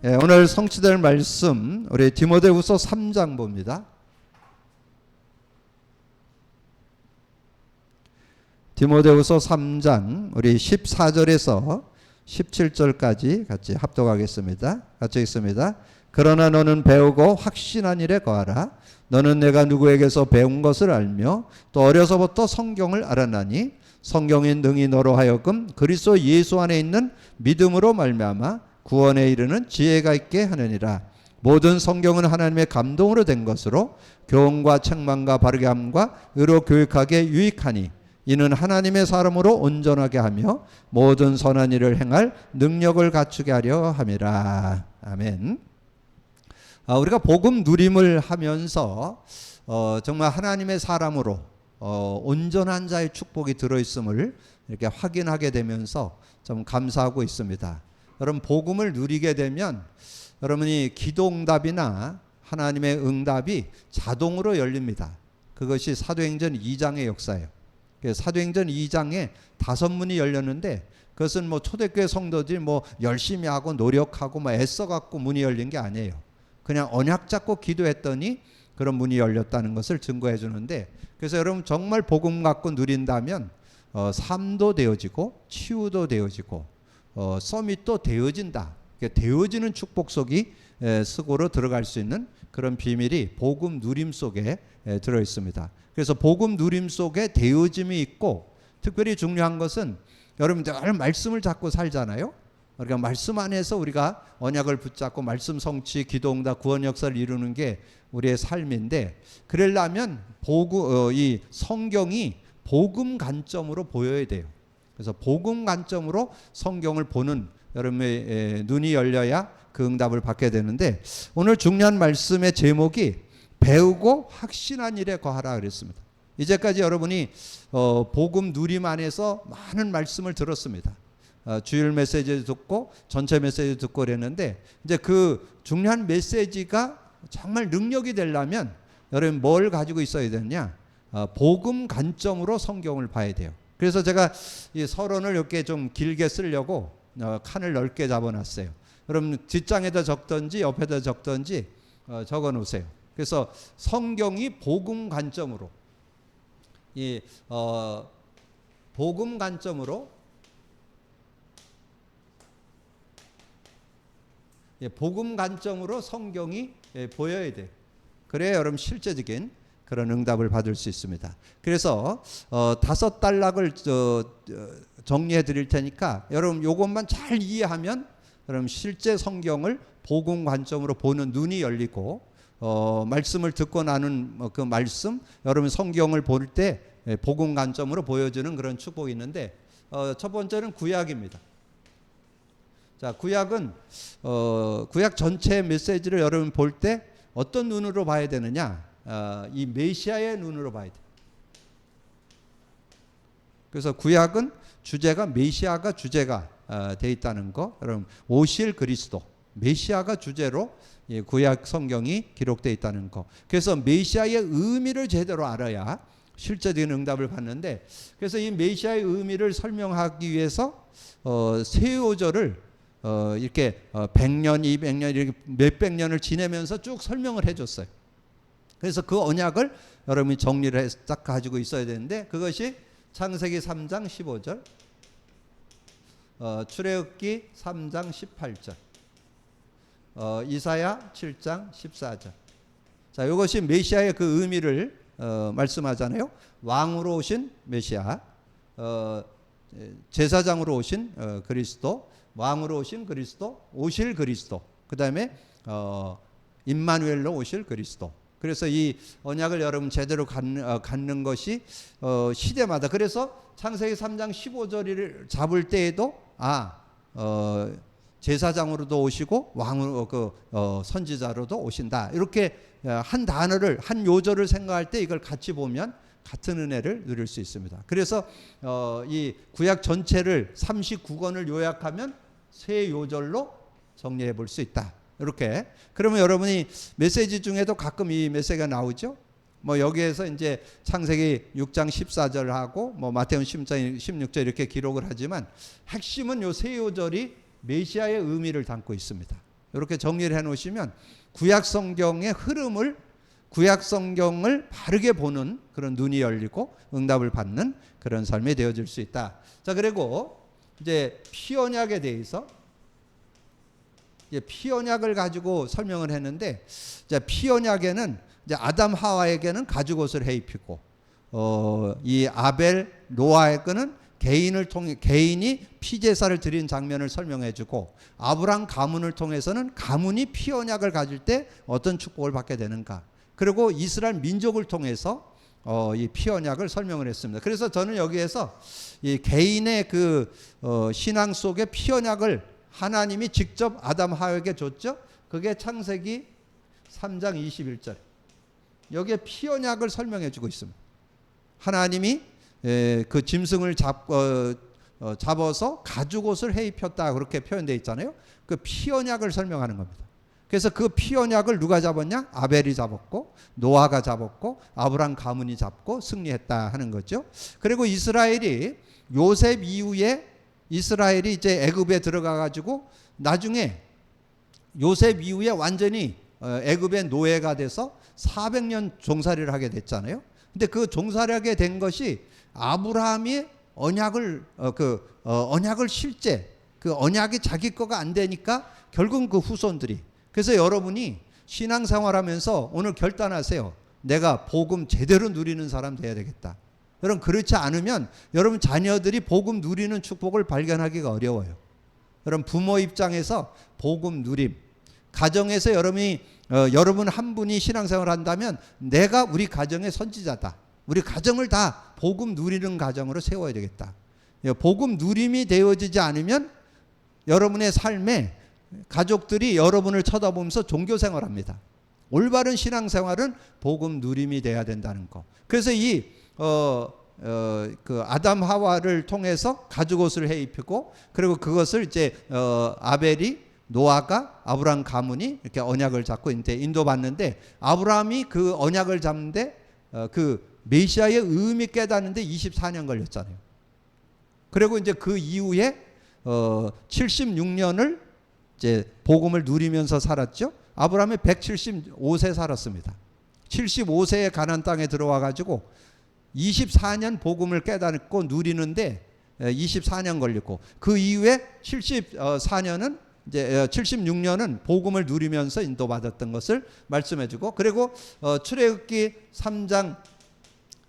오늘 성취될 말씀 우리 디모데후서 3장 봅니다. 디모데후서 3장 우리 14절에서 17절까지 같이 합독하겠습니다. 같이 읽습니다. 그러나 너는 배우고 확신한 일에 거하라. 너는 내가 누구에게서 배운 것을 알며 또 어려서부터 성경을 알았나니 성경이 능히 너로 하여금 그리스도 예수 안에 있는 믿음으로 말미암아 구원에 이르는 지혜가 있게 하느니라. 모든 성경은 하나님의 감동으로 된 것으로 교훈과 책망과 바르게 함과 의로 교육하게 유익하니 이는 하나님의 사람으로 온전하게 하며 모든 선한 일을 행할 능력을 갖추게 하려 함이라. 아멘. 우리가 복음 누림을 하면서 정말 하나님의 사람으로 온전한 자의 축복이 들어있음을 이렇게 확인하게 되면서 좀 감사하고 있습니다. 여러분, 복음을 누리게 되면 여러분이 기도응답이나 하나님의 응답이 자동으로 열립니다. 그것이 사도행전 2장의 역사예요. 사도행전 2장에 5문이 열렸는데 그것은 뭐 초대교회 성도들이 뭐 열심히 하고 노력하고 뭐 애써갖고 문이 열린 게 아니에요. 그냥 언약 잡고 기도했더니 그런 문이 열렸다는 것을 증거해 주는데, 그래서 여러분 정말 복음 갖고 누린다면 삶도 되어지고 치유도 되어지고 서밋도 되어진다. 되어지는 축복 속으로 들어갈 수 있는 그런 비밀이 복음 누림 속에 들어 있습니다. 그래서 복음 누림 속에 되어짐이 있고, 특별히 중요한 것은 여러분 늘 말씀을 잡고 살잖아요. 그러니까 말씀 안에서 우리가 언약을 붙잡고 말씀 성취, 기도응답, 구원 역사를 이루는 게 우리의 삶인데, 그러려면 이 성경이 복음 관점으로 보여야 돼요. 그래서 복음 관점으로 성경을 보는 여러분의 눈이 열려야 그 응답을 받게 되는데, 오늘 중요한 말씀의 제목이 배우고 확신한 일에 거하라 그랬습니다. 이제까지 여러분이 복음 누림 안에서 많은 말씀을 들었습니다. 주일 메시지도 듣고 전체 메시지도 듣고 그랬는데, 이제 그 중요한 메시지가 정말 능력이 되려면 여러분 뭘 가지고 있어야 되느냐? 복음 관점으로 성경을 봐야 돼요. 그래서 제가 이 서론을 이렇게 좀 길게 쓰려고 칸을 넓게 잡아놨어요. 여러분 뒷장에다 적든지 옆에다 적든지 적어 놓으세요. 그래서 성경이 복음 관점으로, 복음 관점으로, 복음 관점으로 성경이 보여야 돼요. 그래야 여러분 실제적인 그런 응답을 받을 수 있습니다. 그래서 5단락을 정리해 드릴 테니까 여러분 이것만 잘 이해하면 여러분 실제 성경을 복음 관점으로 보는 눈이 열리고, 말씀을 듣고 나는 그 말씀, 여러분 성경을 볼 때 복음 관점으로 보여주는 그런 축복이 있는데, 첫 번째는 구약입니다. 자, 구약은 구약 전체 메시지를 여러분 볼 때 어떤 눈으로 봐야 되느냐? 이 메시아의 눈으로 봐야 돼. 그래서 구약은 주제가 메시아가 주제가 돼 있다는 거. 여러분 오실 그리스도, 메시아가 주제로 구약 성경이 기록되어 있다는 거. 그래서 메시아의 의미를 제대로 알아야 실제적인 응답을 받는데, 그래서 이 메시아의 의미를 설명하기 위해서 세 요절을 이렇게 100년, 200년 이렇게 몇백 년을 지내면서 쭉 설명을 해줬어요. 그래서 그 언약을 여러분이 정리를 해서 딱 가지고 있어야 되는데, 그것이 창세기 3장 15절, 출애굽기 3장 18절, 이사야 7장 14절. 자, 이것이 메시아의 그 의미를 말씀하잖아요. 왕으로 오신 메시아, 제사장으로 오신 그리스도, 왕으로 오신 그리스도, 오실 그리스도, 그 다음에 임마누엘로 오실 그리스도. 그래서 이 언약을 여러분 제대로 갖는 것이 시대마다, 그래서 창세기 3장 15절을 잡을 때에도 제사장으로도 오시고 왕으로 선지자로도 오신다. 이렇게 한 단어를, 한 요절을 생각할 때 이걸 같이 보면 같은 은혜를 누릴 수 있습니다. 그래서 이 구약 전체를 39권을 요약하면 세 요절로 정리해 볼 수 있다. 이렇게. 그러면 여러분이 메시지 중에도 가끔 이 메시지가 나오죠. 뭐 여기에서 이제 창세기 6장 14절하고 뭐 마태복음 10장 16절 이렇게 기록을 하지만 핵심은 요 세 요절이 메시아의 의미를 담고 있습니다. 이렇게 정리를 해 놓으시면 구약 성경의 흐름을, 구약 성경을 바르게 보는 그런 눈이 열리고 응답을 받는 그런 삶이 되어질 수 있다. 자, 그리고 이제 피언약에 대해서, 이제 피언약을 가지고 설명을 했는데, 이제 피언약에는 이제 아담 하와에게는 가죽옷을 해 입히고, 이 아벨 노아에게는 개인을 통해, 개인이 피제사를 드린 장면을 설명해주고, 아브람 가문을 통해서는 가문이 피언약을 가질 때 어떤 축복을 받게 되는가, 그리고 이스라엘 민족을 통해서 이 피언약을 설명을 했습니다. 그래서 저는 여기에서 이 개인의 그 신앙 속에 피언약을 하나님이 직접 아담 하와에게 줬죠. 그게 창세기 3장 21절. 여기에 피언약을 설명해주고 있습니다. 하나님이 그 짐승을 잡아서 가죽옷을 해 입혔다, 그렇게 표현되어 있잖아요. 그 피언약을 설명하는 겁니다. 그래서 그 피언약을 누가 잡았냐? 아벨이 잡았고, 노아가 잡았고, 아브람 가문이 잡고 승리했다 하는 거죠. 그리고 이스라엘이 요셉 이후에 이스라엘이 이제 애굽에 들어가 가지고 나중에 요셉 이후에 완전히 애굽의 노예가 돼서 400년 종살이를 하게 됐잖아요. 근데 그 종살이하게 된 것이 아브라함이 언약을 언약을 실제 그 언약이 자기 거가 안 되니까 결국은 그 후손들이. 그래서 여러분이 신앙생활하면서 오늘 결단하세요. 내가 복음 제대로 누리는 사람 돼야 되겠다. 여러분, 그렇지 않으면 여러분 자녀들이 복음 누리는 축복을 발견하기가 어려워요. 여러분, 부모 입장에서 복음 누림, 가정에서 여러분 한 분이 신앙생활 한다면 내가 우리 가정의 선지자다. 우리 가정을 다 복음 누리는 가정으로 세워야 되겠다. 복음 누림이 되어지지 않으면 여러분의 삶에 가족들이 여러분을 쳐다보면서 종교생활합니다. 올바른 신앙생활은 복음 누림이 돼야 된다는 거. 그래서 그 아담 하와를 통해서 가죽옷을 해 입히고, 그리고 그것을 이제 아벨이, 노아가, 아브람 가문이 이렇게 언약을 잡고 이제 인도받는데, 아브람이 그 언약을 잡는데 그 메시아의 의미 깨닫는데 24년 걸렸잖아요. 그리고 이제 그 이후에 76년을 이제 복음을 누리면서 살았죠. 아브라함이 175세 살았습니다. 75세에 가나안 땅에 들어와 가지고 24년 복음을 깨닫고 누리는데 24년 걸렸고, 그 이후에 74년은 이제 76년은 복음을 누리면서 인도받았던 것을 말씀해주고, 그리고 출애굽기 3장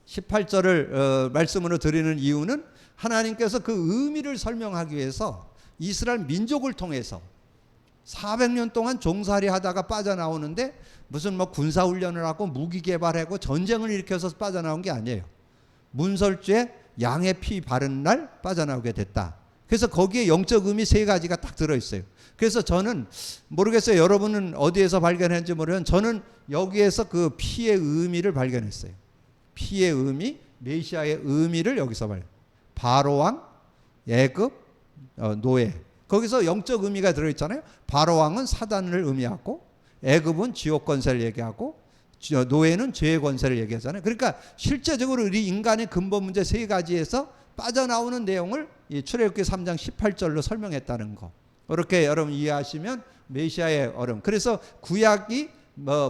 18절을 말씀으로 드리는 이유는 하나님께서 그 의미를 설명하기 위해서 이스라엘 민족을 통해서 400년 동안 종살이 하다가 빠져나오는데, 무슨 뭐 군사훈련을 하고 무기 개발하고 전쟁을 일으켜서 빠져나온 게 아니에요. 문설주에 양의 피 바른 날 빠져나오게 됐다. 그래서 거기에 영적 의미 세 가지가 딱 들어있어요. 그래서 저는 모르겠어요. 여러분은 어디에서 발견했는지 모르겠지만 저는 여기에서 그 피의 의미를 발견했어요. 피의 의미, 메시아의 의미를 여기서 바로왕, 애굽, 노예. 거기서 영적 의미가 들어있잖아요. 바로왕은 사단을 의미하고, 애굽은 지옥 권세를 얘기하고, 노예는 죄의 권세를 얘기하잖아요. 그러니까 실제적으로 우리 인간의 근본 문제 세 가지에서 빠져나오는 내용을 이 출애굽기 3장 18절로 설명했다는 거. 이렇게 여러분 이해하시면 메시아의 얼음. 그래서 구약이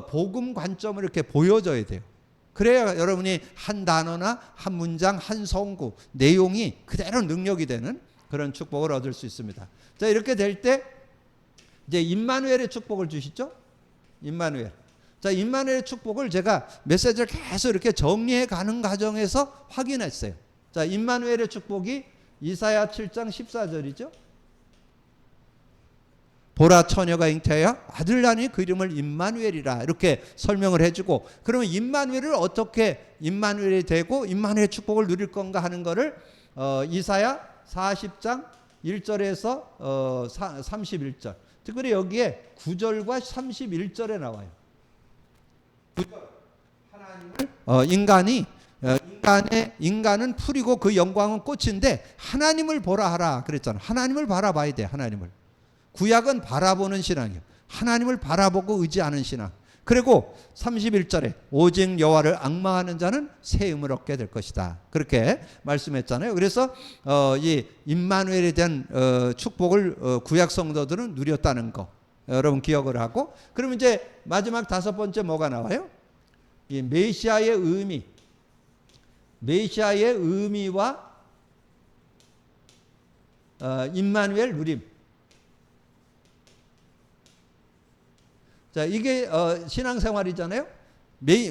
복음 관점을 이렇게 보여줘야 돼요. 그래야 여러분이 한 단어나 한 문장, 한 성구, 내용이 그대로 능력이 되는 그런 축복을 얻을 수 있습니다. 자, 이렇게 될 때 이제 임마누엘의 축복을 주시죠. 임마누엘. 자, 임마누엘의 축복을 제가 메시지를 계속 이렇게 정리해 가는 과정에서 확인했어요. 자, 임마누엘의 축복이 이사야 7장 14절이죠. 보라, 처녀가 잉태하여 아들 낳으니 그 이름을 임마누엘이라, 이렇게 설명을 해주고, 그러면 임마누엘을 어떻게 임마누엘이 되고 임마누엘의 축복을 누릴 건가 하는 거를 이사야 40장 1절에서 31절, 특별히 여기에 9절과 31절에 나와요. 하나님을 인간은 풀이고 그 영광은 꽃인데 하나님을 보라 하라 그랬잖아. 하나님을 바라봐야 돼. 하나님을. 구약은 바라보는 신앙이에요. 하나님을 바라보고 의지하는 신앙. 그리고 31절에 오직 여호와를 앙망하는 자는 새 힘을 얻게 될 것이다. 그렇게 말씀했잖아요. 그래서 이 임마누엘에 대한 축복을 구약 성도들은 누렸다는 거. 여러분 기억을 하고, 그럼 이제 마지막 다섯 번째 뭐가 나와요? 이 메시아의 의미, 메시아의 의미와 임마누엘 누림. 자, 이게 신앙생활이잖아요.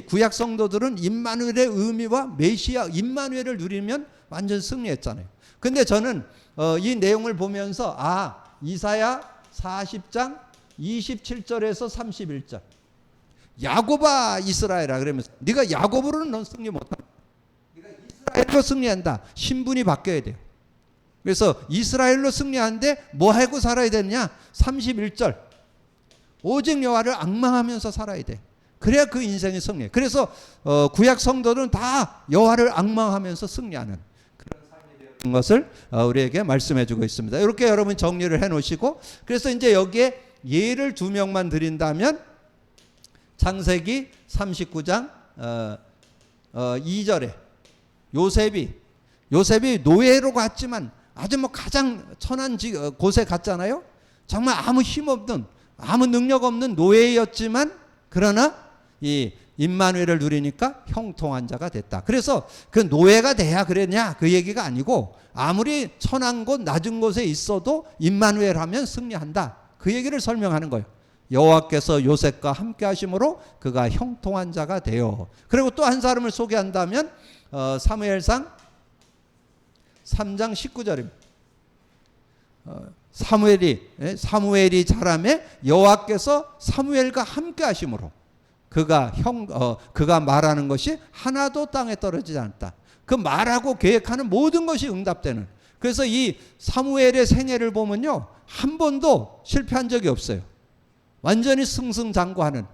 구약 성도들은 임마누엘의 의미와 메시아 임마누엘을 누리면 완전 승리했잖아요. 근데 저는 이 내용을 보면서 이사야 40장 27절에서 31절, 야곱아 이스라엘아 그러면서 네가 야곱으로는 넌 승리 못한다, 네가 이스라엘로 승리한다. 신분이 바뀌어야 돼요. 그래서 이스라엘로 승리하는데 뭐 하고 살아야 되느냐? 31절 오직 여호와를 앙망하면서 살아야 돼. 그래야 그 인생이 승리해. 그래서 구약 성도들은 다 여호와를 앙망하면서 승리하는 그런 삶이 되는 것을 우리에게 말씀해 주고 있습니다. 이렇게 여러분 정리를 해 놓으시고, 그래서 이제 여기에 예를 두 명만 드린다면 창세기 39장 2절에 요셉이 노예로 갔지만 아주 뭐 가장 천한 곳에 갔잖아요. 정말 아무 힘없는, 아무 능력 없는 노예였지만 그러나 이 임마누엘을 누리니까 형통한 자가 됐다. 그래서 그 노예가 돼야 그랬냐 그 얘기가 아니고, 아무리 천한 곳 낮은 곳에 있어도 임마누엘 하면 승리한다, 그 얘기를 설명하는 거예요. 여호와께서 요셉과 함께 하심으로 그가 형통한 자가 되어. 그리고 또 한 사람을 소개한다면 사무엘상 3장 19절입니다. 사무엘이 자라매 여호와께서 사무엘과 함께 하심으로 그가 말하는 것이 하나도 땅에 떨어지지 않았다. 그 말하고 계획하는 모든 것이 응답되는. 그래서 이 사무엘의 생애를 보면요, 한 번도 실패한 적이 없어요. 완전히 승승장구하는,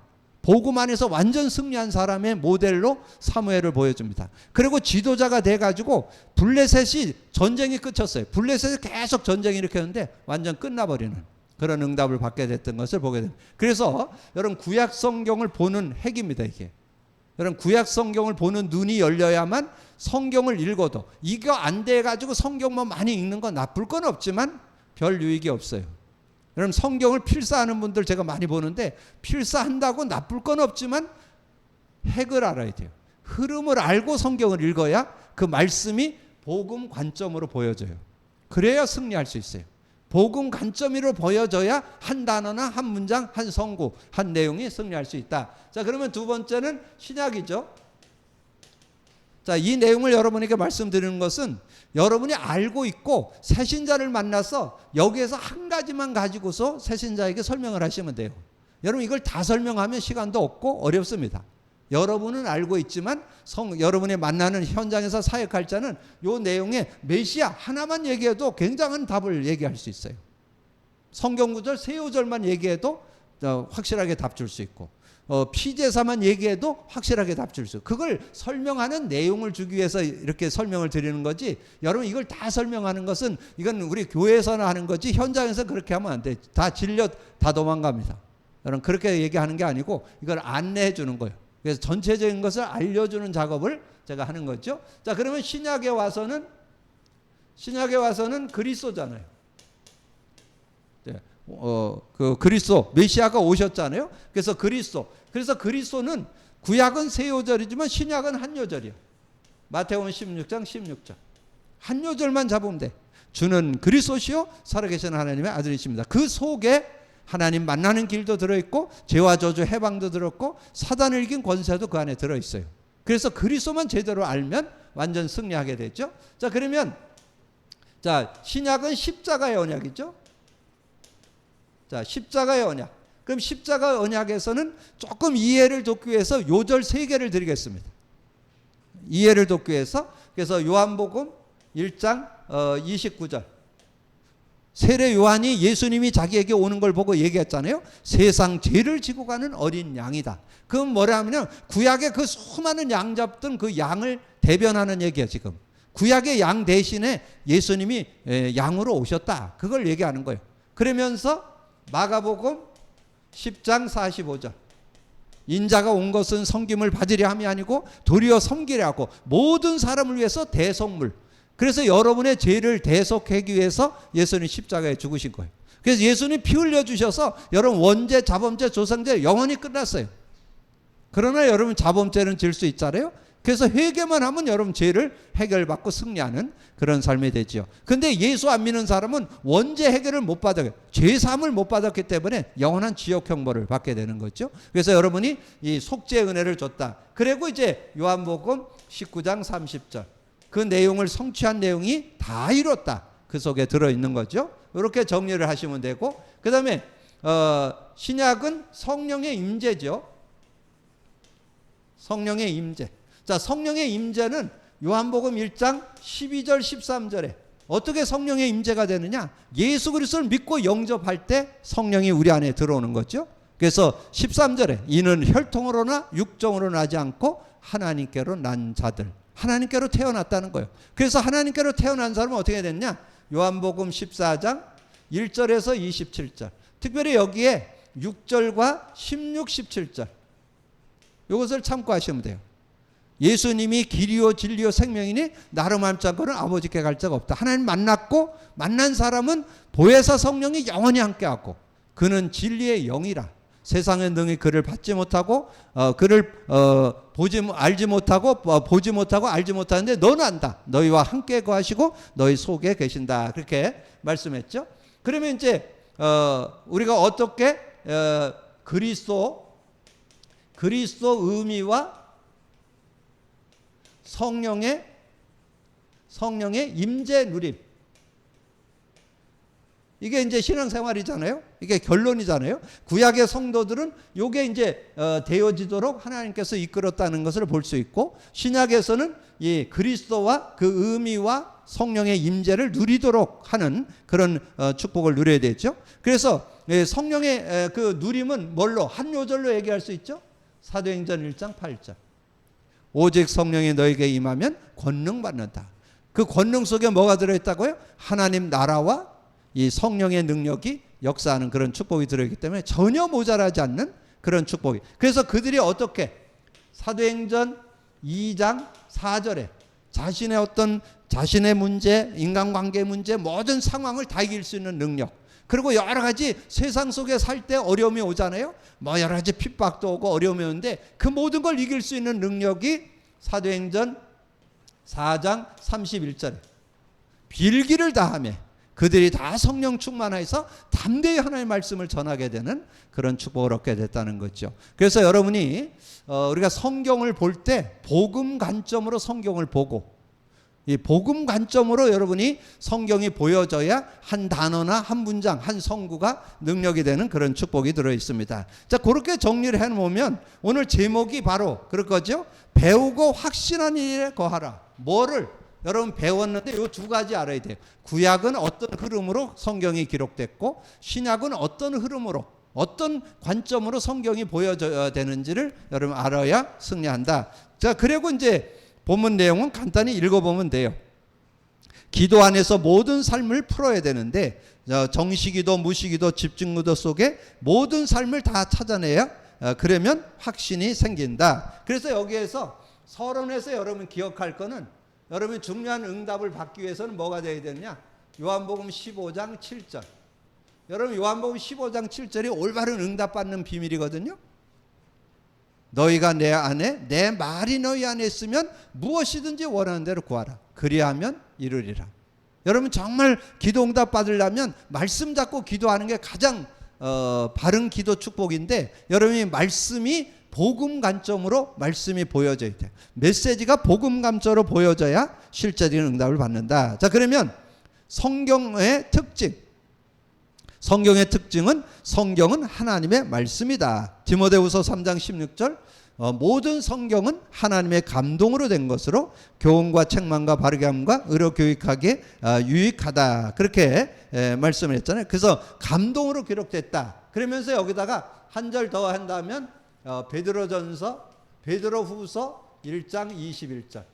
복음 안에서 완전 승리한 사람의 모델로 사무엘을 보여줍니다. 그리고 지도자가 돼가지고 블레셋이 전쟁이 끝쳤어요. 블레셋이 계속 전쟁이 일으켰는데 완전 끝나버리는 그런 응답을 받게 됐던 것을 보게 됩니다. 그래서 여러분 구약 성경을 보는 핵입니다. 이게 여러분 구약 성경을 보는 눈이 열려야만 성경을 읽어도, 이거 안 돼가지고 성경만 많이 읽는 건 나쁠 건 없지만 별 유익이 없어요. 여러분 성경을 필사하는 분들 제가 많이 보는데, 필사한다고 나쁠 건 없지만 핵을 알아야 돼요. 흐름을 알고 성경을 읽어야 그 말씀이 복음 관점으로 보여져요. 그래야 승리할 수 있어요. 복음 관점으로 보여져야 한 단어나 한 문장, 한 성구, 한 내용이 승리할 수 있다. 자, 그러면 두 번째는 신약이죠. 자, 이 내용을 여러분에게 말씀드리는 것은 여러분이 알고 있고 새신자를 만나서 여기에서 한 가지만 가지고서 새신자에게 설명을 하시면 돼요. 여러분 이걸 다 설명하면 시간도 없고 어렵습니다. 여러분은 알고 있지만 여러분이 만나는 현장에서 사역할 자는 이 내용에 메시아 하나만 얘기해도 굉장한 답을 얘기할 수 있어요. 성경 구절 세 구절만 얘기해도 확실하게 답 줄 수 있고, 피제사만 얘기해도 확실하게 답 줄 수 있고, 그걸 설명하는 내용을 주기 위해서 이렇게 설명을 드리는 거지, 여러분 이걸 다 설명하는 것은 이건 우리 교회에서나 하는 거지 현장에서 그렇게 하면 안 돼. 다 질려 다 도망갑니다. 여러분 그렇게 얘기하는 게 아니고 이걸 안내해 주는 거예요. 그래서 전체적인 것을 알려주는 작업을 제가 하는 거죠. 자, 그러면 신약에 와서는 그리스도잖아요. 네. 그 그리스도 메시아가 오셨잖아요. 그래서 그리스도는 구약은 세 요절이지만 신약은 한 요절이에요. 마태복음 16장 16절 한 요절만 잡으면 돼. 주는 그리스도시요 살아계신 하나님의 아들이십니다. 그 속에 하나님 만나는 길도 들어있고 죄와 저주 해방도 들었고 사단을 이긴 권세도 그 안에 들어있어요. 그래서 그리스도만 제대로 알면 완전 승리하게 되죠. 자, 그러면 신약은 십자가의 언약이죠. 자, 십자가의 언약. 그럼 십자가 언약에서는 조금 이해를 돕기 위해서 요절 3개를 드리겠습니다. 이해를 돕기 위해서. 그래서 요한복음 1장 29절. 세례 요한이 예수님이 자기에게 오는 걸 보고 얘기했잖아요. 세상 죄를 지고 가는 어린 양이다. 그건 뭐라면 구약의 그 수많은 양 잡던 그 양을 대변하는 얘기예요. 지금 구약의 양 대신에 예수님이 양으로 오셨다. 그걸 얘기하는 거예요. 그러면서 마가복음 10장 45절 인자가 온 것은 섬김을 받으려 함이 아니고 도리어 섬기려 하고 모든 사람을 위해서 대속물. 그래서 여러분의 죄를 대속하기 위해서 예수님 십자가에 죽으신 거예요. 그래서 예수님이 피 흘려 주셔서 여러분 원죄, 자범죄, 조상죄 영원히 끝났어요. 그러나 여러분 자범죄는 질 수 있잖아요. 그래서 회개만 하면 여러분 죄를 해결받고 승리하는 그런 삶이 되죠. 근데 예수 안 믿는 사람은 원죄 해결을 못 받아요. 죄 사함을 못 받았기 때문에 영원한 지옥 형벌을 받게 되는 거죠. 그래서 여러분이 이 속죄 은혜를 줬다. 그리고 이제 요한복음 19장 30절 그 내용을 성취한 내용이 다 이뤘다. 그 속에 들어있는 거죠. 이렇게 정리를 하시면 되고, 그 다음에 신약은 성령의 임재죠. 성령의 임재. 자, 성령의 임재는 요한복음 1장 12절 13절에 어떻게 성령의 임재가 되느냐? 예수 그리스도를 믿고 영접할 때 성령이 우리 안에 들어오는 거죠. 그래서 13절에 이는 혈통으로나 육정으로 나지 않고 하나님께로 난 자들, 하나님께로 태어났다는 거예요. 그래서 하나님께로 태어난 사람은 어떻게 됐냐? 요한복음 14장 1절에서 27절, 특별히 여기에 6절과 16, 17절 이것을 참고하시면 돼요. 예수님이 길이요 진리요 생명이니 나로 말지 않고는 아버지께 갈 자가 없다. 하나님 만났고 만난 사람은 보혜사 성령이 영원히 함께하고 그는 진리의 영이라. 세상의 능히 그를 받지 못하고 그를 알지 못하고 보지 못하고 알지 못하는데 너는 안다. 너희와 함께 거하시고 너희 속에 계신다. 그렇게 말씀했죠. 그러면 이제 우리가 어떻게 그리스도 의미와 성령의 임재 누림, 이게 이제 신앙생활이잖아요. 이게 결론이잖아요. 구약의 성도들은 이게 이제 되어지도록 하나님께서 이끌었다는 것을 볼 수 있고, 신약에서는 이 그리스도와 그 의미와 성령의 임재를 누리도록 하는 그런 축복을 누려야 되죠. 그래서 성령의 그 누림은 뭘로 한 요절로 얘기할 수 있죠. 사도행전 1장 8절. 오직 성령이 너에게 임하면 권능 받는다. 그 권능 속에 뭐가 들어있다고요? 하나님 나라와 이 성령의 능력이 역사하는 그런 축복이 들어있기 때문에 전혀 모자라지 않는 그런 축복이. 그래서 그들이 어떻게 사도행전 2장 4절에 자신의 문제, 인간관계 문제, 모든 상황을 다 이길 수 있는 능력, 그리고 여러 가지 세상 속에 살 때 어려움이 오잖아요. 뭐 여러 가지 핍박도 오고 어려움이 오는데 그 모든 걸 이길 수 있는 능력이 사도행전 4장 31절에 빌기를 다하며 그들이 다 성령 충만해서 담대히 하나님의 말씀을 전하게 되는 그런 축복을 얻게 됐다는 거죠. 그래서 여러분이 우리가 성경을 볼 때 복음 관점으로 성경을 보고, 이 복음 관점으로 여러분이 성경이 보여져야 한 단어나 한 문장, 한 성구가 능력이 되는 그런 축복이 들어 있습니다. 자, 그렇게 정리를 해놓으면 오늘 제목이 바로 그럴 거죠. 배우고 확신한 일에 거하라. 뭐를 여러분 배웠는데 이 두 가지 알아야 돼요. 구약은 어떤 흐름으로 성경이 기록됐고, 신약은 어떤 흐름으로, 어떤 관점으로 성경이 보여져야 되는지를 여러분 알아야 승리한다. 자, 그리고 이제 본문 내용은 간단히 읽어보면 돼요. 기도 안에서 모든 삶을 풀어야 되는데 정시기도, 무시기도, 집중기도 속에 모든 삶을 다 찾아내야 그러면 확신이 생긴다. 그래서 여기에서 서론에서 여러분 기억할 거는, 여러분이 중요한 응답을 받기 위해서는 뭐가 되어야 되느냐? 요한복음 15장 7절. 여러분 요한복음 15장 7절이 올바른 응답 받는 비밀이거든요. 너희가 내 안에, 내 말이 너희 안에 있으면 무엇이든지 원하는 대로 구하라. 그리하면 이루리라. 여러분 정말 기도 응답 받으려면 말씀 잡고 기도하는 게 가장 바른 기도 축복인데, 여러분이 말씀이 복음 관점으로 말씀이 보여져야 돼요. 메시지가 복음 관점으로 보여져야 실제적인 응답을 받는다. 자, 그러면 성경의 특징. 성경의 특징은 성경은 하나님의 말씀이다. 디모데후서 3장 16절 모든 성경은 하나님의 감동으로 된 것으로 교훈과 책망과 바르게 함과 의로 교육하기에 유익하다. 그렇게 말씀을 했잖아요. 그래서 감동으로 기록됐다. 그러면서 여기다가 한 절 더 한다면 베드로후서 1장 21절.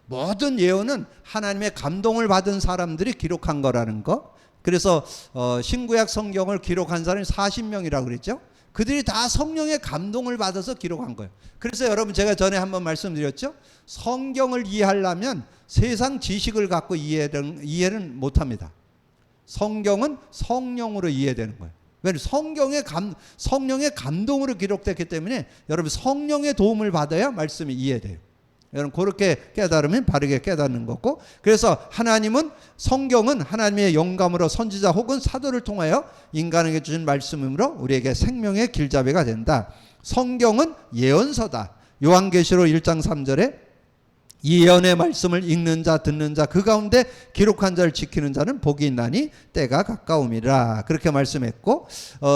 모든 예언은 하나님의 감동을 받은 사람들이 기록한 거라는 거. 그래서 신구약 성경을 기록한 사람이 40명이라고 그랬죠. 그들이 다 성령의 감동을 받아서 기록한 거예요. 그래서 여러분 제가 전에 한번 말씀드렸죠. 성경을 이해하려면 세상 지식을 갖고 이해는 못합니다. 성경은 성령으로 이해되는 거예요. 왜냐하면 성령의 감동으로 기록됐기 때문에 여러분 성령의 도움을 받아야 말씀이 이해돼요. 여러분 그렇게 깨달으면 바르게 깨닫는 거고, 그래서 성경은 하나님의 영감으로 선지자 혹은 사도를 통하여 인간에게 주신 말씀이므로 우리에게 생명의 길잡이가 된다. 성경은 예언서다. 요한계시록 1장 3절에 이 예언의 말씀을 읽는 자 듣는 자 그 가운데 기록한 자를 지키는 자는 복이 있나니 때가 가까움이라 그렇게 말씀했고,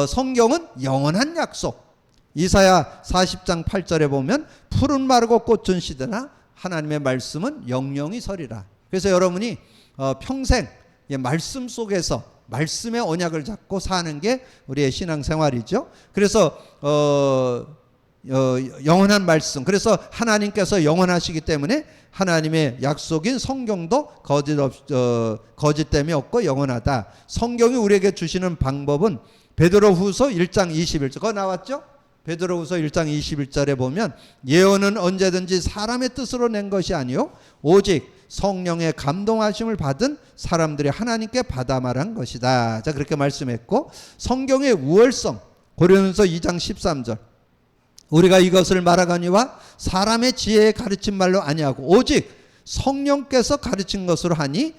성경은 영원한 약속. 이사야 40장 8절에 보면 푸른 마르고 꽃은 시드나 하나님의 말씀은 영영이 서리라. 그래서 여러분이 평생 말씀 속에서 말씀의 언약을 잡고 사는 게 우리의 신앙생활이죠. 그래서 영원한 말씀, 그래서 하나님께서 영원하시기 때문에 하나님의 약속인 성경도 거짓됨이 없고 영원하다. 성경이 우리에게 주시는 방법은 베드로후서 1장 21절 그거 나왔죠? 베드로후서 1장 21절에 보면 예언은 언제든지 사람의 뜻으로 낸 것이 아니요 오직 성령의 감동하심을 받은 사람들이 하나님께 받아 말한 것이다. 자, 그렇게 말씀했고, 성경의 우월성 고린도서 2장 13절 우리가 이것을 말하거니와 사람의 지혜에 가르친 말로 아니하고 오직 성령께서 가르친 것으로 하니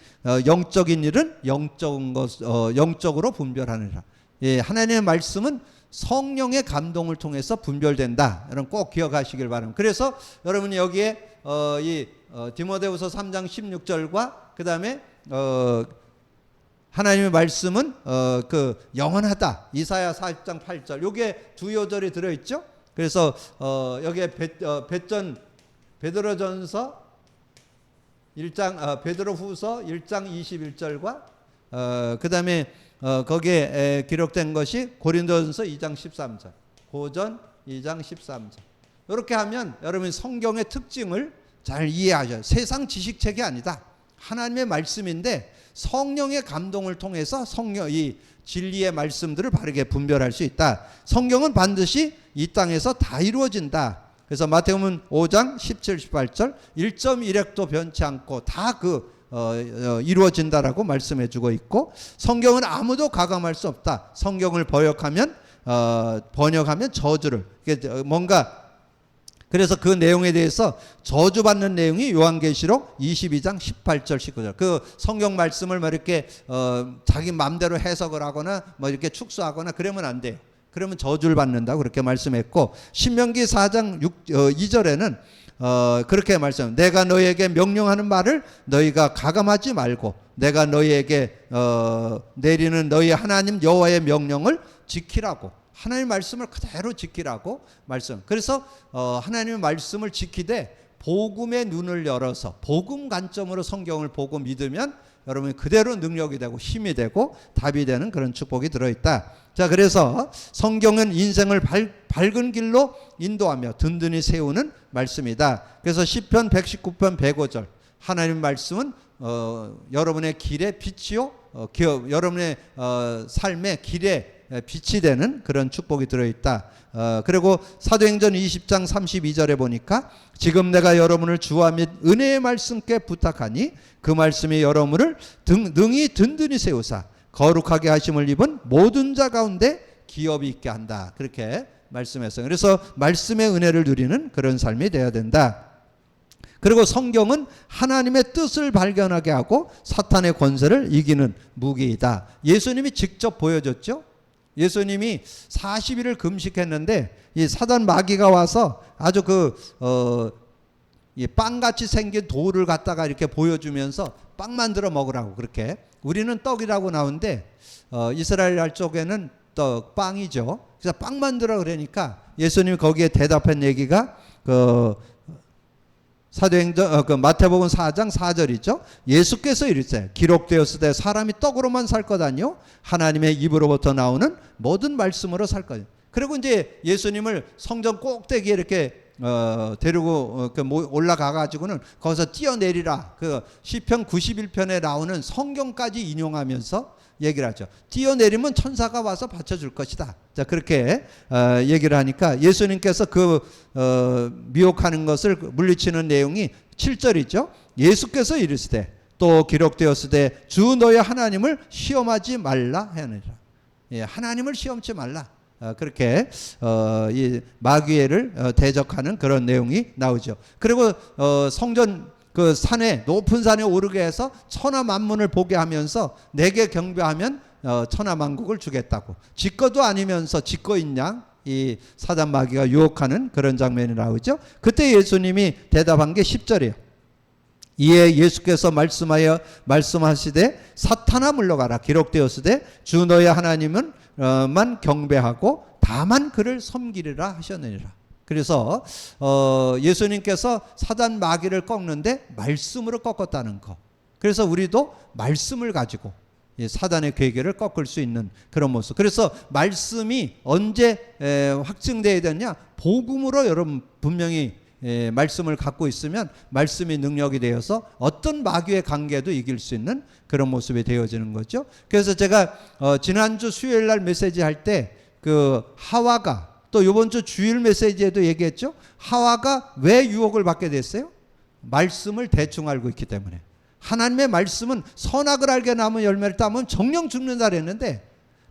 영적인 일은 영적으로 분별하느라. 예, 하나님의 말씀은 성령의 감동을 통해서 분별된다. 여러분 꼭 기억하시길 바랍니다. 그래서 여러분이 여기에 디모데후서 3장 16절과 그 다음에 하나님의 말씀은 영원하다. 이사야 40장 8절 요게 두 요절이 들어있죠. 그래서 여기에 베드로전서 1장 베드로후서 1장 21절과 그 다음에 거기에 기록된 것이 고린도전서 2장 13절 고전 2장 13절 이렇게 하면 여러분 성경의 특징을 잘 이해하셔요. 세상 지식책이 아니다. 하나님의 말씀인데 성령의 감동을 통해서 이 진리의 말씀들을 바르게 분별할 수 있다. 성경은 반드시 이 땅에서 다 이루어진다. 그래서 마태복음 5장 17, 18절 1.1획도 변치 않고 다 이루어진다라고 말씀해 주고 있고, 성경은 아무도 가감할 수 없다. 성경을 번역하면 저주를 그래서 그 내용에 대해서 저주받는 내용이 요한계시록 22장 18절 19절 그 성경 말씀을 이렇게 자기 마음대로 해석을 하거나 이렇게 축소하거나 그러면 안 돼요. 그러면 저주를 받는다고 그렇게 말씀했고, 신명기 4장 2절에는 그렇게 말씀, 내가 너희에게 명령하는 말을 너희가 가감하지 말고 내가 너희에게 내리는 너희 하나님 여호와의 명령을 지키라고, 하나님의 말씀을 그대로 지키라고 말씀. 그래서 하나님의 말씀을 지키되 복음의 눈을 열어서 복음 관점으로 성경을 보고 믿으면 여러분이 그대로 능력이 되고 힘이 되고 답이 되는 그런 축복이 들어있다. 자, 그래서 성경은 인생을 밝은 길로 인도하며 든든히 세우는 말씀이다. 그래서 시편 119편 105절 하나님 말씀은 여러분의 길의 빛이요 여러분의 삶의 길에 빛이 되는 그런 축복이 들어있다. 그리고 사도행전 20장 32절에 보니까 지금 내가 여러분을 주와 및 은혜의 말씀께 부탁하니 그 말씀이 여러분을 능히 든든히 세우사 거룩하게 하심을 입은 모든 자 가운데 기업이 있게 한다. 그렇게 말씀했어요. 그래서 말씀의 은혜를 누리는 그런 삶이 되어야 된다. 그리고 성경은 하나님의 뜻을 발견하게 하고 사탄의 권세를 이기는 무기이다. 예수님이 직접 보여줬죠. 예수님이 40일을 금식했는데 이 사단 마귀가 와서 아주 빵같이 생긴 돌을 갖다가 이렇게 보여주면서 빵 만들어 먹으라고, 그렇게 우리는 떡이라고 나오는데 이스라엘 쪽에는 빵이죠. 그래서 빵 만들어 그러니까 예수님이 거기에 대답한 얘기가 사도행전 마태복음 4장 4절이죠. 예수께서 이르시되 기록되었을 때 사람이 떡으로만 살 것 아니요 하나님의 입으로부터 나오는 모든 말씀으로 살 거예요. 그리고 이제 예수님을 성전 꼭대기에 이렇게 데리고 올라가 가지고는 거기서 뛰어내리라. 시편 91편에 나오는 성경까지 인용하면서 얘기를 하죠. 뛰어내리면 천사가 와서 받쳐줄 것이다. 자, 그렇게 얘기를 하니까 예수님께서 미혹하는 것을 물리치는 내용이 7절이죠. 예수께서 이르시되 또 기록되었으되 주 너의 하나님을 시험하지 말라 하느니라. 예, 하나님을 시험치 말라. 그렇게 이 마귀를 대적하는 그런 내용이 나오죠. 그리고 성전 그 산에 높은 산에 오르게 해서 천하 만문을 보게 하면서 내게 경배하면 천하 만국을 주겠다고. 지꺼도 아니면서 지꺼인 양 이 사단 마귀가 유혹하는 그런 장면이 나오죠. 그때 예수님이 대답한 게 10절이에요. 이에 예수께서 말씀하시되 사탄아 물러가라. 기록되었으되 주 너의 하나님은 만 경배하고 다만 그를 섬기리라 하셨느니라. 그래서 예수님께서 사단 마귀를 꺾는데 말씀으로 꺾었다는 거. 그래서 우리도 말씀을 가지고 사단의 괴계를 꺾을 수 있는 그런 모습. 그래서 말씀이 언제 확증되어야 되느냐? 복음으로 여러분 분명히 말씀을 갖고 있으면 말씀이 능력이 되어서 어떤 마귀의 관계도 이길 수 있는 그런 모습이 되어지는 거죠. 그래서 제가 지난주 수요일 날 메시지 할 때 그 하와가, 또 이번 주 주일 메시지에도 얘기했죠. 하와가 왜 유혹을 받게 됐어요? 말씀을 대충 알고 있기 때문에. 하나님의 말씀은 선악을 알게 나무 열매를 따면 정령 죽는다 그랬는데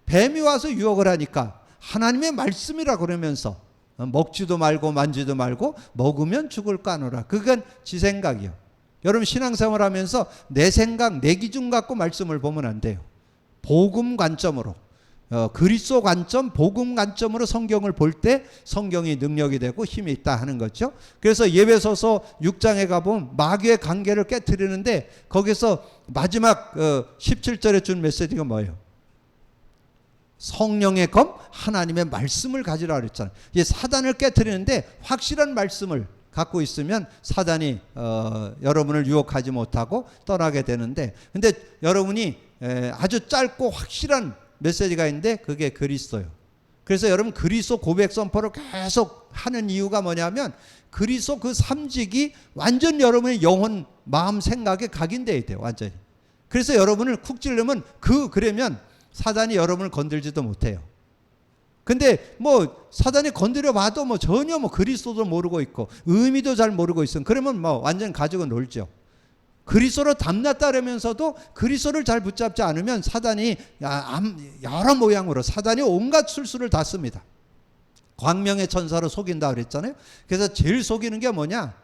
뱀이 와서 유혹을 하니까 하나님의 말씀이라 그러면서 먹지도 말고 만지도 말고 먹으면 죽을 까노라. 그건 지 생각이요. 여러분 신앙생활 하면서 내 생각, 내 기준 갖고 말씀을 보면 안 돼요. 복음 관점으로, 그리스도 관점, 복음 관점으로 성경을 볼 때 성경이 능력이 되고 힘이 있다 하는 거죠. 그래서 예배소서 6장에 가보면 마귀의 관계를 깨트리는데 거기서 마지막 17절에 준 메시지가 뭐예요? 성령의 검, 하나님의 말씀을 가지라 그랬잖아요. 이 사단을 깨트리는데 확실한 말씀을 갖고 있으면 사단이 여러분을 유혹하지 못하고 떠나게 되는데, 근데 여러분이 아주 짧고 확실한 메시지가 있는데 그게 그리스도예요. 그래서 여러분 그리스도 고백 선포를 계속 하는 이유가 뭐냐면 그리스도 그 삼직이 완전 여러분의 영혼, 마음, 생각에 각인되어야 돼요. 완전히. 그래서 여러분을 쿡 찌르면 그러면 사단이 여러분을 건들지도 못해요. 근데 뭐 사단이 건드려 봐도 뭐 전혀 뭐 그리스도도 모르고 있고 의미도 잘 모르고 있으면 그러면 뭐 완전 가지고 놀죠. 그리스도로 담났다라면서도 그리스도를 잘 붙잡지 않으면 사단이 여러 모양으로 사단이 온갖 술수를 다 씁니다. 광명의 천사로 속인다 그랬잖아요. 그래서 제일 속이는 게 뭐냐?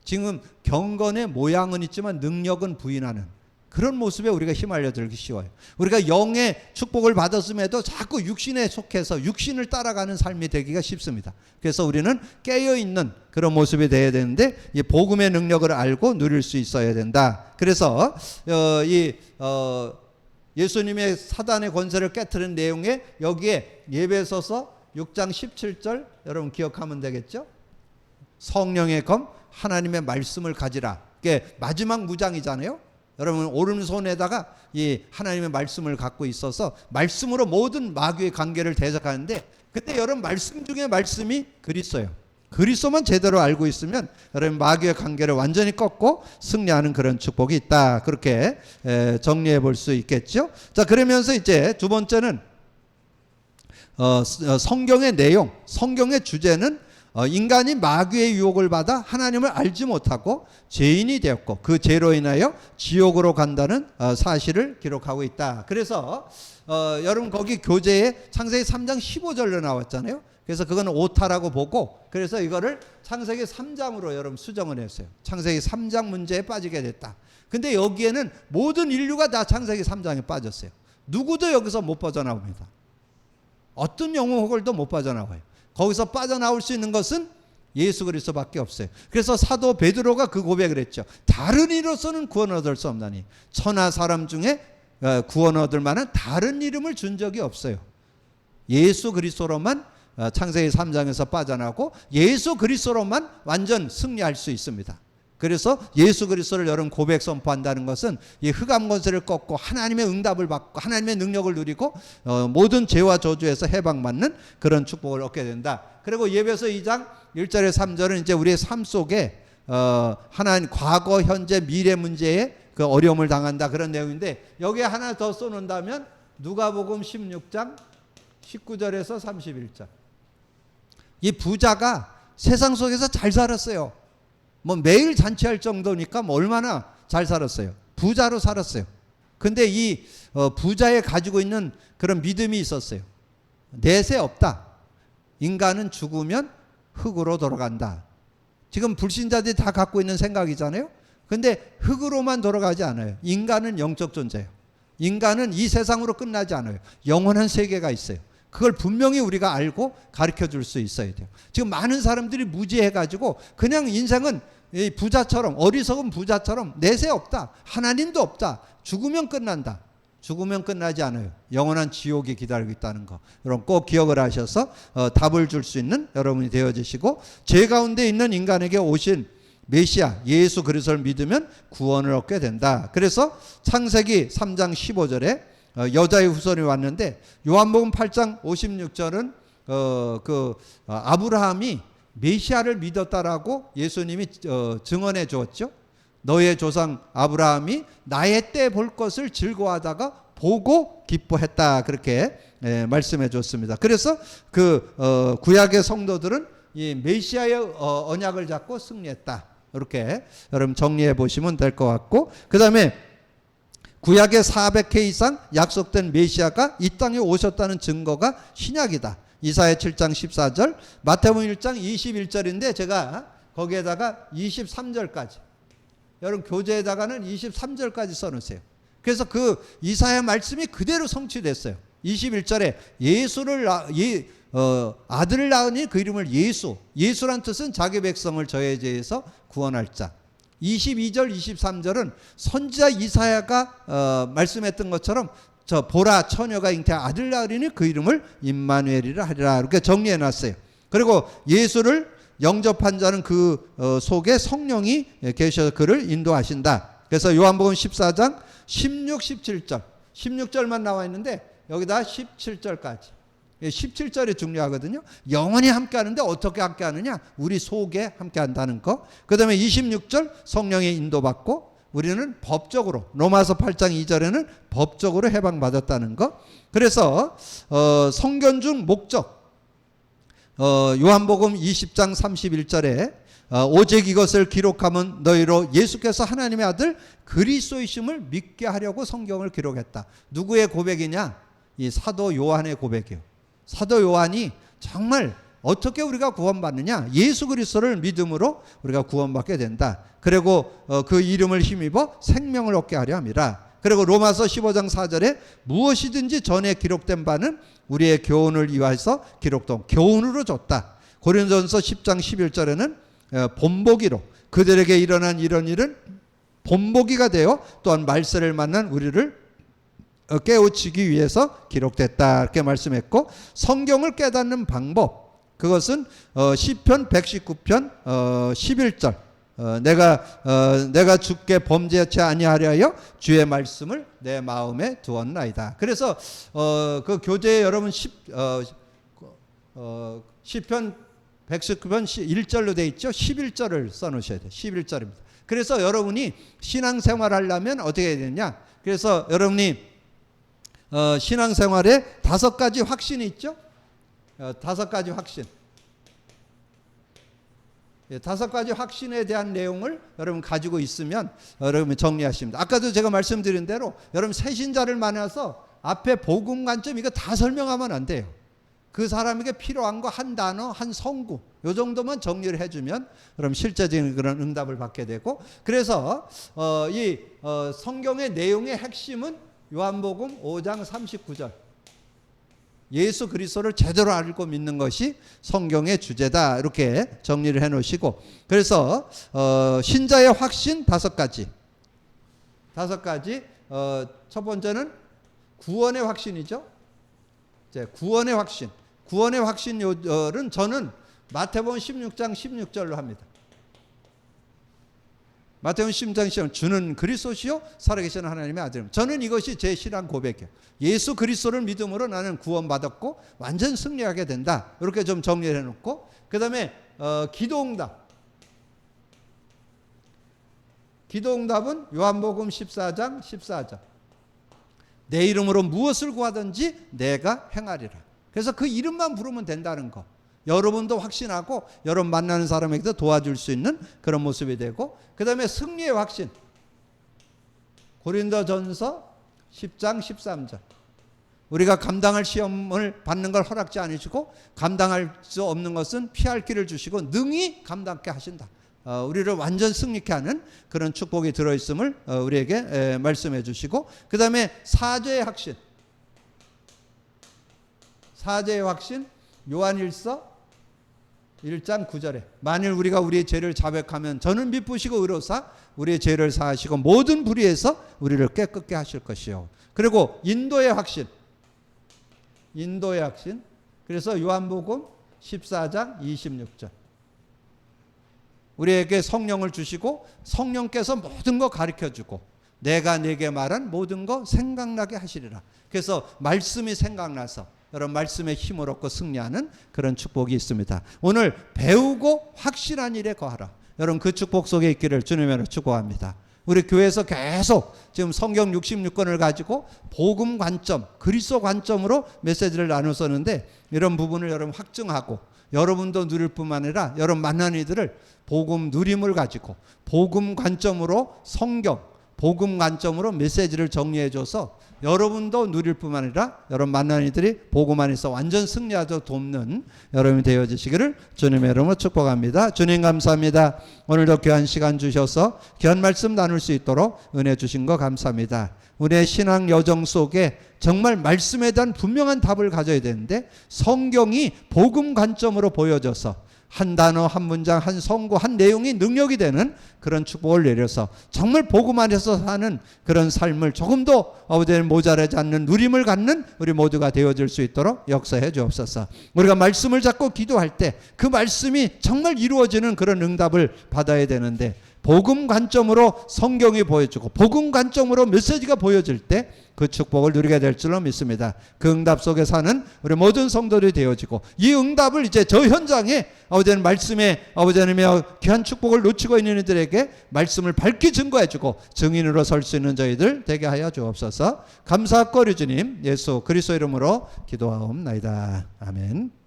지금 경건의 모양은 있지만 능력은 부인하는 그런 모습에 우리가 휘말려 들기 쉬워요. 우리가 영의 축복을 받았음에도 자꾸 육신에 속해서 육신을 따라가는 삶이 되기가 쉽습니다. 그래서 우리는 깨어있는 그런 모습이 되어야 되는데 이 복음의 능력을 알고 누릴 수 있어야 된다. 그래서 예수님의 사단의 권세를 깨트린 내용에 여기에 예배소서 6장 17절 여러분 기억하면 되겠죠? 성령의 검 하나님의 말씀을 가지라. 이게 마지막 무장이잖아요. 여러분 오른손에다가 이 하나님의 말씀을 갖고 있어서 말씀으로 모든 마귀의 관계를 대적하는데, 그때 여러분 말씀 중에 말씀이 그리스도예요. 그리스도만 제대로 알고 있으면 여러분 마귀의 관계를 완전히 꺾고 승리하는 그런 축복이 있다. 그렇게 정리해 볼 수 있겠죠. 자, 그러면서 이제 두 번째는 성경의 내용, 성경의 주제는 인간이 마귀의 유혹을 받아 하나님을 알지 못하고 죄인이 되었고 그 죄로 인하여 지옥으로 간다는 사실을 기록하고 있다. 그래서 여러분 거기 교재에 창세기 3장 15절로 나왔잖아요. 그래서 그건 오타라고 보고 그래서 이거를 창세기 3장으로 여러분 수정을 했어요. 창세기 3장 문제에 빠지게 됐다. 근데 여기에는 모든 인류가 다 창세기 3장에 빠졌어요. 누구도 여기서 못 빠져나옵니다. 어떤 영혼들도 못 빠져나와요. 거기서 빠져나올 수 있는 것은 예수 그리스도밖에 없어요. 그래서 사도 베드로가 그 고백을 했죠. 다른 이로서는 구원 얻을 수 없나니 천하 사람 중에 구원 얻을 만한 다른 이름을 준 적이 없어요. 예수 그리스도로만 창세기 3장에서 빠져나오고 예수 그리스도로만 완전 승리할 수 있습니다. 그래서 예수 그리스도를 여러분 고백 선포한다는 것은 이 흑암 권세를 꺾고 하나님의 응답을 받고 하나님의 능력을 누리고 모든 죄와 저주에서 해방받는 그런 축복을 얻게 된다. 그리고 예배서 2장 1절에 3절은 이제 우리의 삶 속에 하나님 과거, 현재, 미래 문제에 그 어려움을 당한다 그런 내용인데 여기에 하나 더 써놓는다면 누가복음 16장 19절에서 31절. 이 부자가 세상 속에서 잘 살았어요. 뭐 매일 잔치할 정도니까 뭐 얼마나 잘 살았어요. 부자로 살았어요. 근데 이 부자에 가지고 있는 그런 믿음이 있었어요. 내세 없다. 인간은 죽으면 흙으로 돌아간다. 지금 불신자들이 다 갖고 있는 생각이잖아요. 근데 흙으로만 돌아가지 않아요. 인간은 영적 존재예요. 인간은 이 세상으로 끝나지 않아요. 영원한 세계가 있어요. 그걸 분명히 우리가 알고 가르쳐 줄 수 있어야 돼요. 지금 많은 사람들이 무지해가지고 그냥 인생은 이 부자처럼, 어리석은 부자처럼 내세 없다. 하나님도 없다. 죽으면 끝난다. 죽으면 끝나지 않아요. 영원한 지옥이 기다리고 있다는 거. 여러분 꼭 기억을 하셔서 답을 줄 수 있는 여러분이 되어주시고, 죄 가운데 있는 인간에게 오신 메시아 예수 그리스도를 믿으면 구원을 얻게 된다. 그래서 창세기 3장 15절에 여자의 후손이 왔는데, 요한복음 8장 56절은 아브라함이 메시아를 믿었다라고 예수님이 증언해 주었죠. 너의 조상 아브라함이 나의 때 볼 것을 즐거워하다가 보고 기뻐했다. 그렇게 말씀해 줬습니다. 그래서 구약의 성도들은 이 메시아의 언약을 잡고 승리했다. 이렇게 여러분 정리해 보시면 될 것 같고, 그 다음에 구약의 400회 이상 약속된 메시아가 이 땅에 오셨다는 증거가 신약이다. 이사야 7장 14절, 마태복음 1장 21절인데 제가 거기에다가 23절까지, 여러분 교재에다가는 23절까지 써놓으세요. 그래서 그 이사야 말씀이 그대로 성취됐어요. 21절에 아들을 낳으니 그 이름을 예수. 예수란 뜻은 자기 백성을 저의 죄에서 구원할 자. 22절 23절은 선지자 이사야가 말씀했던 것처럼 보라 처녀가 잉태 아들 낳으리니 그 이름을 임마누엘이라 하리라. 이렇게 정리해 놨어요. 그리고 예수를 영접한 자는 그 속에 성령이 계셔서 그를 인도하신다. 그래서 요한복음 14장 16, 17절 16절만 나와 있는데 여기다 17절까지, 17절이 중요하거든요. 영원히 함께하는데 어떻게 함께하느냐? 우리 속에 함께한다는 거. 그 다음에 26절 성령의 인도받고 우리는 법적으로, 로마서 8장 2절에는 법적으로 해방받았다는 거. 그래서 성견 중 목적, 요한복음 20장 31절에 오직 이것을 기록하면 너희로 예수께서 하나님의 아들 그리스도이심을 믿게 하려고 성경을 기록했다. 누구의 고백이냐? 이 사도 요한의 고백이에요. 사도 요한이 정말 어떻게 우리가 구원받느냐? 예수 그리스도를 믿음으로 우리가 구원받게 된다. 그리고 그 이름을 힘입어 생명을 얻게 하려 함이라. 그리고 로마서 15장 4절에 무엇이든지 전에 기록된 바는 우리의 교훈을 위하여서 기록된 교훈으로 줬다. 고린도전서 10장 11절에는 본보기로 그들에게 일어난 이런 일은 본보기가 되어 또한 말세를 만난 우리를 깨우치기 위해서 기록됐다. 이렇게 말씀했고, 성경을 깨닫는 방법, 그것은 시편 119편 11절 내가 주께 범죄치 아니하려 주의 말씀을 내 마음에 두었나이다. 그래서 그 교재에 여러분 시편 119편 1절로 되어 있죠. 11절을 써놓으셔야 돼요. 11절입니다. 그래서 여러분이 신앙생활 하려면 어떻게 해야 되냐? 그래서 여러분이 신앙생활에 5가지 확신이 있죠. 5가지 확신. 5가지 확신에 대한 내용을 여러분 가지고 있으면 여러분 정리하십니다. 아까도 제가 말씀드린 대로 여러분 새신자를 만나서 앞에 복음 관점 이거 다 설명하면 안 돼요. 그 사람에게 필요한 거 한 단어, 한 성구, 요 정도만 정리를 해주면 그럼 실제적인 그런 응답을 받게 되고, 그래서 성경의 내용의 핵심은 요한복음 5장 39절. 예수 그리스도를 제대로 알고 믿는 것이 성경의 주제다. 이렇게 정리를 해 놓으시고, 그래서 신자의 확신 5가지. 첫 번째는 구원의 확신이죠. 구원의 확신. 구원의 확신은 저는 마태복음 16장 16절로 합니다. 마태복음 16장 16절, 주는 그리스도시요 살아계시는 하나님의 아들. 저는 이것이 제 신앙 고백이에요. 예수 그리스도를 믿음으로 나는 구원받았고 완전 승리하게 된다. 이렇게 좀 정리를 해놓고, 그 다음에 기도응답. 기도응답은 요한복음 14장 14절. 내 이름으로 무엇을 구하든지 내가 행하리라. 그래서 그 이름만 부르면 된다는 거. 여러분도 확신하고 여러분 만나는 사람에게도 도와줄 수 있는 그런 모습이 되고, 그 다음에 승리의 확신. 고린도전서 10장 13절. 우리가 감당할 시험을 받는 걸 허락지 않으시고 감당할 수 없는 것은 피할 길을 주시고 능히 감당케 하신다. 우리를 완전 승리케 하는 그런 축복이 들어있음을 우리에게 말씀해 주시고, 그 다음에 사죄의 확신. 사죄의 확신, 요한일서 1장 9절에 만일 우리가 우리의 죄를 자백하면 저는 미쁘시고 의로사 우리의 죄를 사하시고 모든 불의에서 우리를 깨끗게 하실 것이요. 그리고 인도의 확신. 인도의 확신. 그래서 요한복음 14장 26절. 우리에게 성령을 주시고 성령께서 모든 거 가르쳐주고 내가 네게 말한 모든 거 생각나게 하시리라. 그래서 말씀이 생각나서 여러분 말씀의 힘을 얻고 승리하는 그런 축복이 있습니다. 오늘 배우고 확실한 일에 거하라. 여러분 그 축복 속에 있기를 주님으로 축복합니다. 우리 교회에서 계속 지금 성경 66권을 가지고 복음 관점, 그리스도 관점으로 메시지를 나눴었는데 이런 부분을 여러분 확증하고 여러분도 누릴 뿐만 아니라 여러분 만난 이들을 복음 누림을 가지고 복음 관점으로 성경, 복음 관점으로 메시지를 정리해줘서 여러분도 누릴 뿐만 아니라 여러분 만난 이들이 복음 안에서 완전 승리하도록 돕는 여러분이 되어주시기를 주님의 이름으로 축복합니다. 주님 감사합니다. 오늘도 귀한 시간 주셔서 귀한 말씀 나눌 수 있도록 은혜 주신 거 감사합니다. 우리의 신앙 여정 속에 정말 말씀에 대한 분명한 답을 가져야 되는데 성경이 복음 관점으로 보여져서 한 단어, 한 문장, 한 성구, 한 내용이 능력이 되는 그런 축복을 내려서 정말 복음 안에서 사는 그런 삶을 조금도 아버지는 모자라지 않는 누림을 갖는 우리 모두가 되어질 수 있도록 역사해 주옵소서. 우리가 말씀을 잡고 기도할 때 그 말씀이 정말 이루어지는 그런 응답을 받아야 되는데 복음 관점으로 성경이 보여주고 복음 관점으로 메시지가 보여질 때 그 축복을 누리게 될 줄로 믿습니다. 그 응답 속에 사는 우리 모든 성도들이 되어지고 이 응답을 이제 저 현장에 아버지는 말씀에 아버지는 귀한 축복을 놓치고 있는 이들에게 말씀을 밝히 증거해주고 증인으로 설 수 있는 저희들 되게 하여 주옵소서. 감사하고 우리 주님 예수 그리스도 이름으로 기도하옵나이다. 아멘.